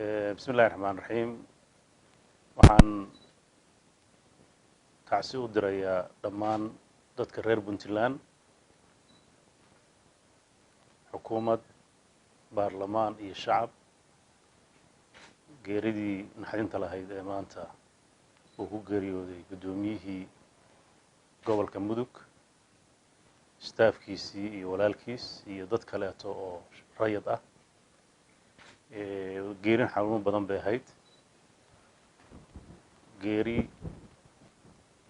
بسم الله الرحمن الرحيم waxaan kacsi u dirayaa dhammaan dadka reer Puntland xukuumad baarlamaan iyo shacab geeridii naxdinta lahayd ee maanta uu ku geeriyooday gudoomiyihii gobolka Mudug staafkiisii iyo walaalkiis iyo dad kale oo rayid ah geerin xanuun badan bay ahayd geeri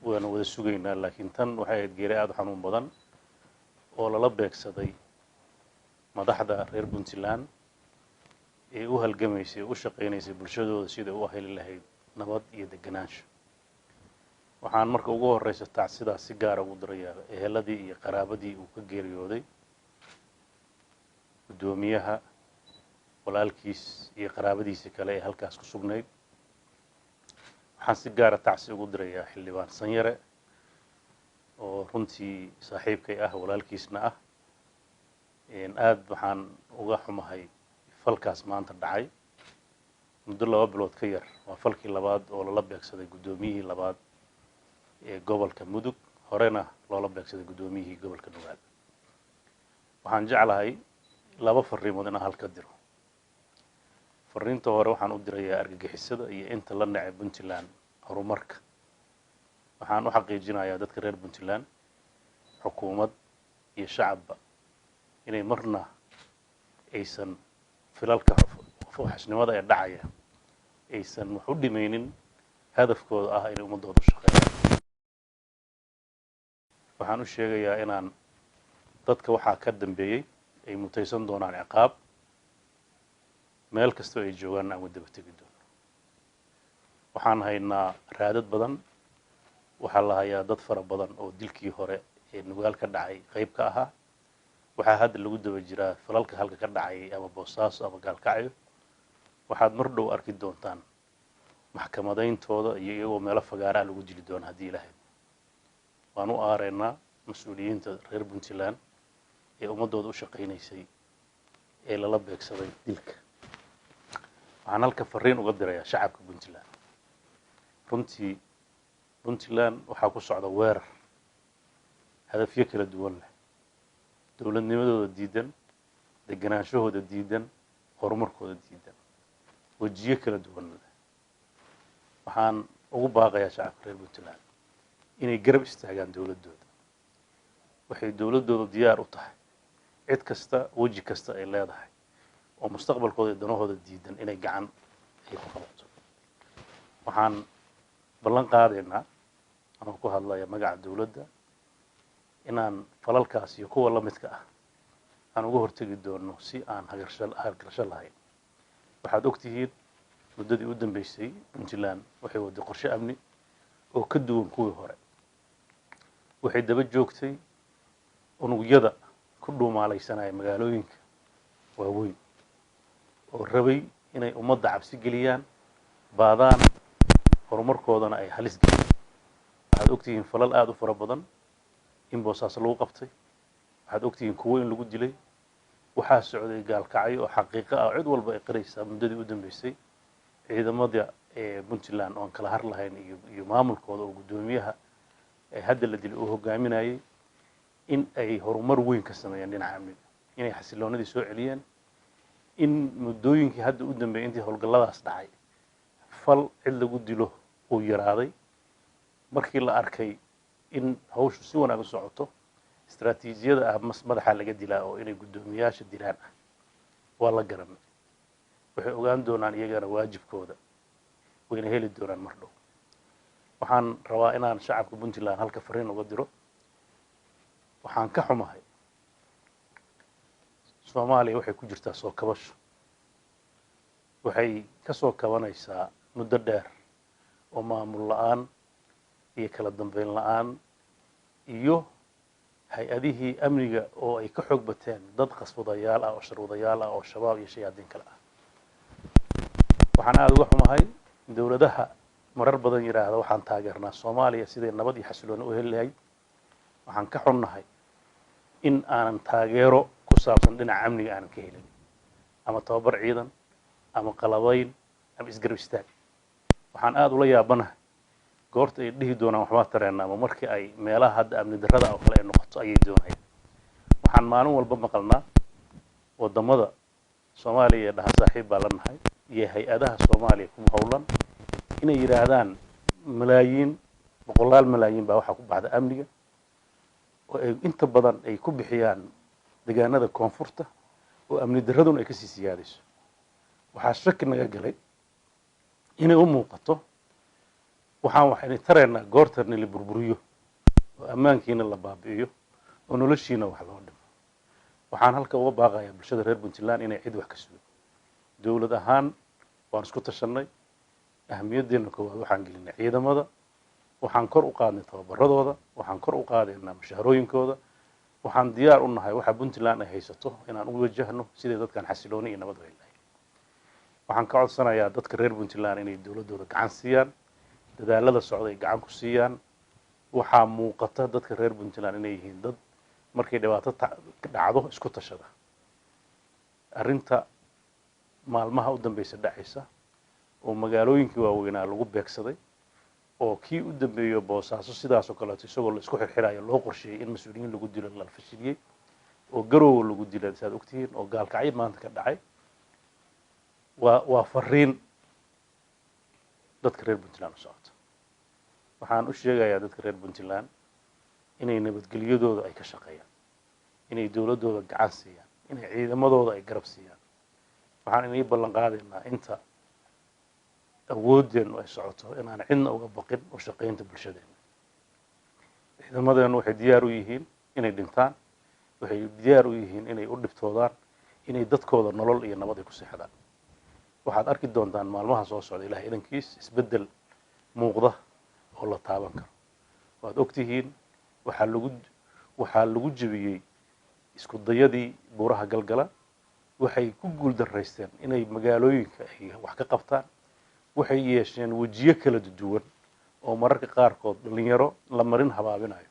waan wada sugaynaa laakiin tan waxay ahayd geeri aad u xanuun badan oo lala beegsaday madaxda reer Puntland ee u halgamaysay u shaqeynaysay bulshadooda sida uu heli lahayd nabad iyo deganaansho waxaan marka ugu horeysa tacsidaas si gaar ah ugu dirayaa eheladii iyo qaraabadii uu ka geeriyooday gudoomiyaha walaalkiis iyo qaraabadiisa kale ee halkaas ku sugnayd waxaan si gaar ah tacsi ugu dirayaa xildhibaan Sanyare oo runtii saaxiibkay ah walaalkiisna ah aad waxaan uga xumahay falkaas maanta dhacay muddo 2 bilood ka yar waa falkii labaad oo lala beegsaday gudoomiyihii labaad ee gobolka Mudug horena loola beegsaday gudoomiyihii gobolka Nugaal waxaan jeclahay laba fariimood in aan halka diro fariinta hore waxaan u dirayaa argagixisada iyo inta la nacay Puntland horumarka waxaan u xaqiijinayaa dadka reer Puntland xukuumad iyo shacabba inay marna aysan filalka fuxshnimada ee dhacaya aysan wax u dhimaynin hadafkooda ah inay ummadooda shaqeeyaan waxaan u sheegayaa inaan dadka waxa ka dambeeyay ay mutaysan doonaan ciqaab meel kasta ay joogaan aan wada batagi doono waxaan haynaa raadad badan waxa la hayaa dad fara badan oo dilkii hore ee Nugaal ka dhacay qayb ka ahaa waxa hadda lagu daba jiraa falalka halka ka dhacay ama Boosaaso ama Gaalkacyo waxaad mar dhow arki doontaan maxkamadayntooda iyo iyagoo meel fagaara lagu dili doono hadii Ilaahay waan u aareynaa mas'uuliyiinta reer Puntland ee ummadooda u shaqeynaysay ee lala beegsaday dilka waxaan halka fariin uga dirayaa shacabka Puntland runtii Puntland waxa ku socda weerar hadafyo kala duwan leh dawladnimadooda diidan deganaanshahooda diidan horumarkooda diidan wajiyo kala duwan leh waxaan ugu baaqayaa shacabka reer Puntland inay garab istaagaan dawladooda waxay dawladooda diyaar u tahay cid kasta waji kasta ay leedahay oo mustaqbalkooda iyo danahooda diidan inay gacan ay ku qabato waxaan ballan qaadaynaa ama ku hadlayaa magaca dawladda inaan falalkaas iyo kuwa la midka ah aan uga hortagi doono si aan hagarasho lahayn waxaad ogtihiin muddadii u dambeysay Puntland waxay waday qorshe amni oo ka duwan kuwii hore waxay daba joogtay unugyada ku dhuumaalaysanaya magaalooyinka waaweyn oo rabay inay ummadda cabsi geliyaan baadaan horumarkoodana ay halis geliyaan waxaad ogtihiin falal aad u fara badan in Boosaaso lagu qabtay waxaad ogtihiin kuwo in lagu dilay waxaa socday Gaalkacyo oo xaqiiqo ah cid walba ay qaraysaa muddadii u dambeysay ciidamada ee Puntland oo kala har lahayn iyo maamulkooda oo gudoomiyaha ay hadda la dilay oo hogaaminayay in ay horumar weyn ka sameeyaan dhinaca amniga inay xasiloonadii soo celiyeen in muddooyinkii hadda u dambeeyay intii howlgalladaas dhacay fal cid lagu dilo oo yaraaday markii la arkay in hawshu si wanaag u socoto istaraatiijiyada ah madaxa laga dilaa oo inay gudoomiyaasha dilaan ah waa la garanay waxay ogaan doonaan iyagana waajibkooda wayna heli doonaan mar dhow waxaan rabaa inaan shacabka Puntland halka fariin uga diro waxaan ka xumahay Soomaaliya waxay ku jirtaa soo kabasho waxay ka soo kabanaysaa muddo dheer oo maamul la'aan iyo kala dambeyn la'aan iyo hay'adihii amniga oo ay ka xoog bateen dad qasbadayaal ah oo sharwadayaal ah oo shabaab iyo shayaadiin kale ah waxaan aad uga xumahay dawladaha marar badan yiraahdo waxaan taageernaa Soomaaliya sidii nabad iyo xasilooni u heli lahayd waxaan ka xunnahay in aanan taageero ku saabsan dhinaca amniga aanan ka helin ama tababar ciidan ama qalabayn ama isgarab istaag waxaan aad ula yaabanahay goorta ay dhihi doonaan waxbaa tareena ama markii ay meelaha hadda amni darrada oo kale ay noqoto ayay doonayaan waxaan maalin walba maqalnaa wadamada Soomaaliya ee dhaha saaxiib baa la nahay iyo hay-adaha Soomaaliya ku hawlan inay yiraahdaan malaayiin boqolaal malaayiin baa waxa ku baxda amniga oo ay inta badan ay ku bixiyaan deegaanada koonfurta oo amni darraduna ay ka sii siyaadayso waxaa shaki naga galay inay u muuqato waxaan tareena goortarni la burburiyo oo ammaankiina la baabi'iyo oo noloshiina wax loo dhimo waxaan halka uga baaqayaa bulshada reer Puntland inay cid wax ka sugo dawlad ahaan waan isku tashanay ahmiyadeena koowaad waxaan gelinay ciidamada waxaan kor u qaadnay tababaradooda waxaan kor u qaadaynaa mushaharooyinkooda waxaan diyaar u nahay waxa Puntland ay haysato inaan u wajahno sidii dadkan xasilooni iyo nabad ay leeyahay waxaan ka codsanayaa dadka reer Puntland inay dawladooda gacan siiyaan dadaalada socday gacan ku siiyaan waxaa muuqata dadka reer Puntland inay yihiin dad markay dhibaato dhacdo isku tashada arrinta maalmaha u dambeysay dhacaysa oo magaalooyinkii waaweynaa lagu beegsaday oo kii u dambeeyo Boosaaso sidaas oo kale isagoo la isku xirxirayo loo qorsheeyay in mas'uuliyiin lagu dilo la fashiliyay oo Garowe lagu dilay saad ogtihiin oo gaalkacay maanta ka dhacay waa fariin dadka reer Puntland socota waxaan u sheegayaa dadka reer Puntland inay nabadgelyadooda ay ka shaqeeyaan inay dawladooda gacan siiyaan inay ciidamadooda ay garab siiyaan waxaan inay ballan qaadaynaa inta awoodeen ay socoto inaan cidna uga baqin oo shaqeynta bulshadeena ciidamadeena waxay diyaar u yihiin inay dhintaan waxay diyaar u yihiin inay u dhibtoodaan inay dadkooda nolol iyo nabad ay ku seexdaan waxaad arki doontaan maalmaha soo socda ilaahay idankiis isbedel muuqda oo la taaban karo waad ogtihiin waxaa lagu jabiyay isku dayadii buuraha galgala waxay ku guul daraysteen inay magaalooyinka ay wax ka qabtaan waxay yeesheen wajiyo kala duwan oo mararka qaarkood dhalinyaro la marin habaabinayo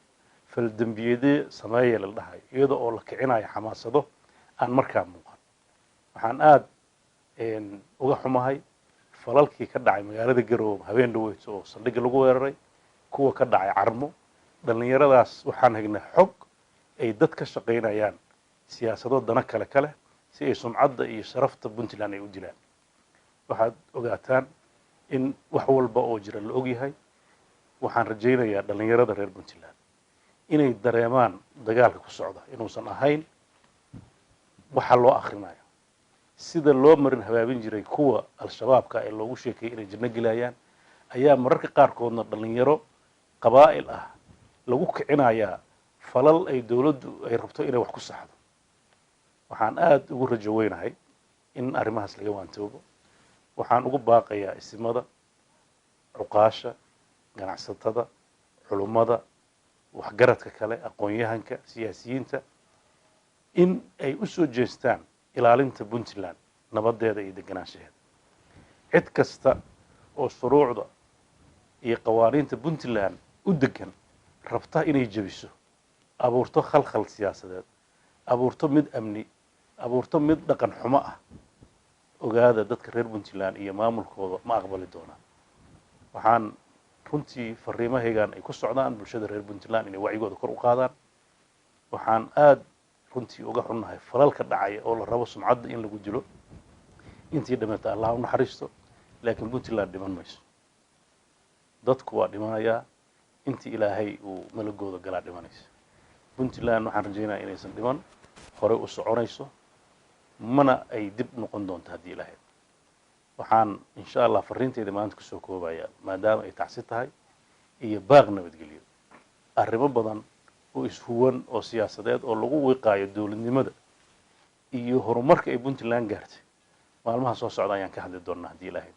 fal dambiyada sameeyay la dhahay iyadoo oo la kicinayo xamaasado aan markaa muuqan waxaan aad uga xumahay falalkii ka dhacay magaalada Garowe habeen dhaweyd oo saldhig lagu weeraray kuwa ka dhacay Carmo dhalinyaradaas waxaan hagnaa xog ay dad ka shaqeynayaan siyaasado dana kale si ay sumcadda iyo sharafta Puntland ay u dilaan waxaad ogaataan in wax walba oo jira la og yahay waxaan rajaynayaa dhalinyarada reer Puntland inay dareemaan dagaalka ku socda inuusan ahayn waxa loo akhrinayo sida loo marin habaabin jiray kuwa al-shabaabka ee loogu sheekay inay janno gelayaan ayaa mararka qaarkoodna dhalinyaro qabaa'il ah lagu kicinayaa falal ay dawladdu ay rabto inay wax ku saxdo waxaan aad ugu rajo weynahay in arrimahaas laga waantoobo waxaan ugu baaqayaa isimada cuqaasha ganacsatada culummada waxgaradka kale aqoon-yahanka siyaasiyiinta in ay u soo jeestaan ilaalinta Puntland nabadeeda iyo deganaanshaheeda cid kasta oo shuruucda iyo qawaaniinta Puntland u degan rabta inay jabiso abuurto khalkhal siyaasadeed abuurto mid amni abuurto mid dhaqan xumo ah ogaada dadka reer Puntland iyo maamulkooda ma aqbali doonaan waxaan runtii fariimahaygan ay ku socdaan bulshada reer Puntland inay wacigooda kor u qaadaan waxaan aad runtii uga xunnahay falalka dhacay oo la rabo sumcadda in lagu dilo intii dhimatay Allah u naxariisto laakiin Puntland dhiman mayso dadku waa dhimanayaa intii ilaahay uu malagooda galaa dhimanayso Puntland waxaan rajaynayaa inaysan dhiman hore u soconayso mana ay dib noqon doonto haddii ilaahay waxaan insha Allah fariinteeda maanta ku soo koobayaa maadaama ay tacsi tahay iyo baaq nabadgelyo arrimo badan oo ishuwan oo siyaasadeed oo lagu wiiqaayo dawladnimada iyo horumarka ay Puntland gaartay maalmaha soo socda ayaan ka hadli doonaa haddii ilaahay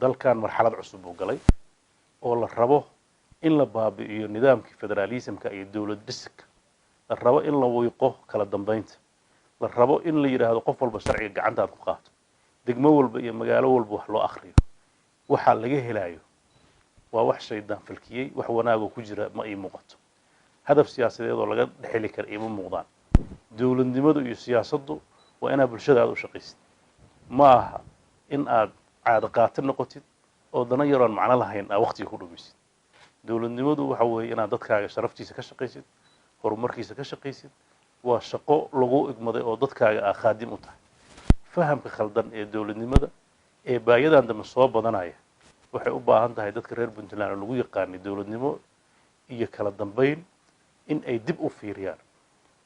dalkan marxalad cusub uu galay oo la rabo in la baabi'iyo nidaamkii federalismka iyo dawlad dhiska la rabo in la wiiqo kala dambeynta la rabo in la yiraahdo qof walba sharciga gacantaad ku qaato degmo walba iyo magaalo walba wax loo akhriyo waxa laga helayo waa wax shaydaan falkiyay wax wanaag oo ku jira ma ay muuqato hadaf siyaasadeed oo laga dhaxli karo ima muuqdaan dawladnimadu iyo siyaasaddu waa inay bulshada u shaqeysid ma aha in aad caado qaata noqotid oo dana yaroon macno lahayn aa waqtiga ku dhumisid dowladnimadu waxa weeye inaad dadkaaga sharaftiisa ka shaqaysid horumarkiisa ka shaqaysid waa shaqo lagu igmaday oo dadkaaga aa khaadim u tahay fahamka khaldan ee dowladnimada ee baayadan dambe soo badanaya waxay u baahan tahay dadka reer Puntland oo lagu yaqaanay dowladnimo iyo kala dambeyn in ay dib u fiiriyaan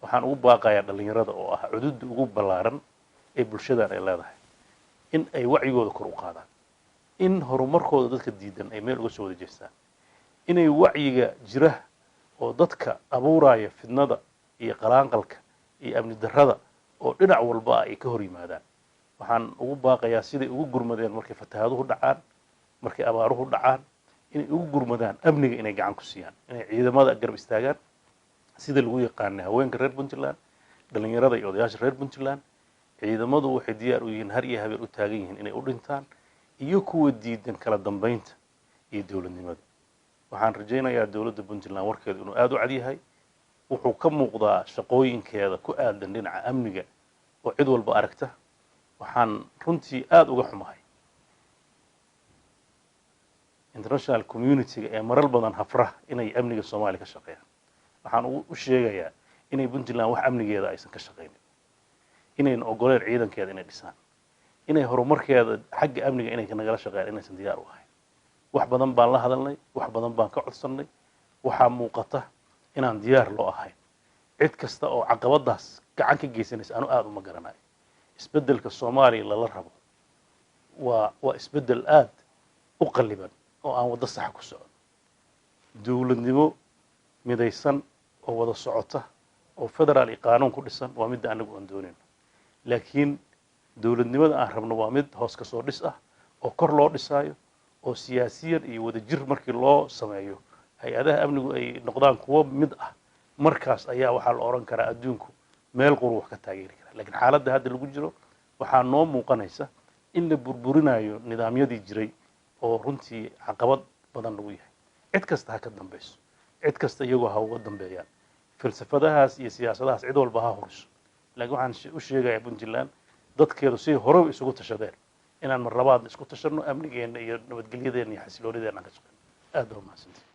waxaan ugu baaqayaa dhalinyarada oo ah cudud ugu ballaaran ee bulshada ay leedahay in ay wacigooda kor u qaadaan in horumarkooda dadka diidan ay meel uga soo wada jeestaan inay wacyiga jira oo dadka abuuraya fidnada iyo qalaanqalka iyo amni darrada oo dhinac walba ay ka hor yimaadaan waxaan ugu baaqayaa siday ugu gurmadeen markay fatahaaduhu dhacaan markay abaaruhu dhacaan inay ugu gurmadaan amniga inay gacan ku siiyaan inay ciidamada garab istaagaan sida lagu yaqaanay haweenka reer Puntland dhalinyarada iyo odayaasha reer Puntland ciidamadu waxay diyaar u yihiin har iyo habeen u taagan yihiin inay u dhintaan iyo kuwa diidan kala dambeynta iyo dowladnimada waxaan rajaynayaa dowladda Puntland warkeedu inuu aad u cad yahay wuxuu ka muuqdaa shaqooyinkeeda ku aadan dhinaca amniga oo cid walba aragta waxaan runtii aad uga xumahay international community ee marar badan hafra inay amniga Soomaaliya ka shaqeeyaan waxaan u sheegayaa inay Puntland wax amnigeeda aysan ka shaqeynin inayna ogoleen ciidankeeda inay dhisaan inay horumarkeeda xagga amniga inay nagala shaqeeyaan inaysan diyaar u ahayn wax badan baan la hadalnay wax badan baan ka codsanay waxaa muuqata inaan diyaar loo ahayn cid kasta oo caqabadaas gacan ka geysanaysa anu aad uma garanayo isbedelka Soomaaliya la rabo waa isbedel aad u qalliban oo aan wada sax ku socon dowladnimo midaysan oo wada socota oo federaal qaanuun ku dhisan waa mid anagu aan doonayno laakiin dowladnimada aan rabno waa mid hoos ka soo dhis ah oo kor loo dhisaayo oo siyaasiyan iyo wada jir markii loo sameeyo hay'adaha amnigu ay noqdaan kuwo mid ah markaas ayaa waxa la oran karaa adduunku meel qurux ka taageeri kara laakiin xaaladda hadda lagu jiro waxaa noo muuqanaysa in la burburinayo nidaamyadii jiray oo runtii caqabad badan lagu yahay cid kasta ha ka dambayso cid kasta iyagoo ha uga dambeeyaan falsafadahaas iyo siyaasadahaas cid walba ha horiso laakiin waxaan u sheegayaa Puntland dadkeedu si hore isugu tashadeen inaan mar labaad isku tashano amnigeena iyo nabadgelyadeena iyo xasiloonideena ka shaqeyno aad u mahadsantahay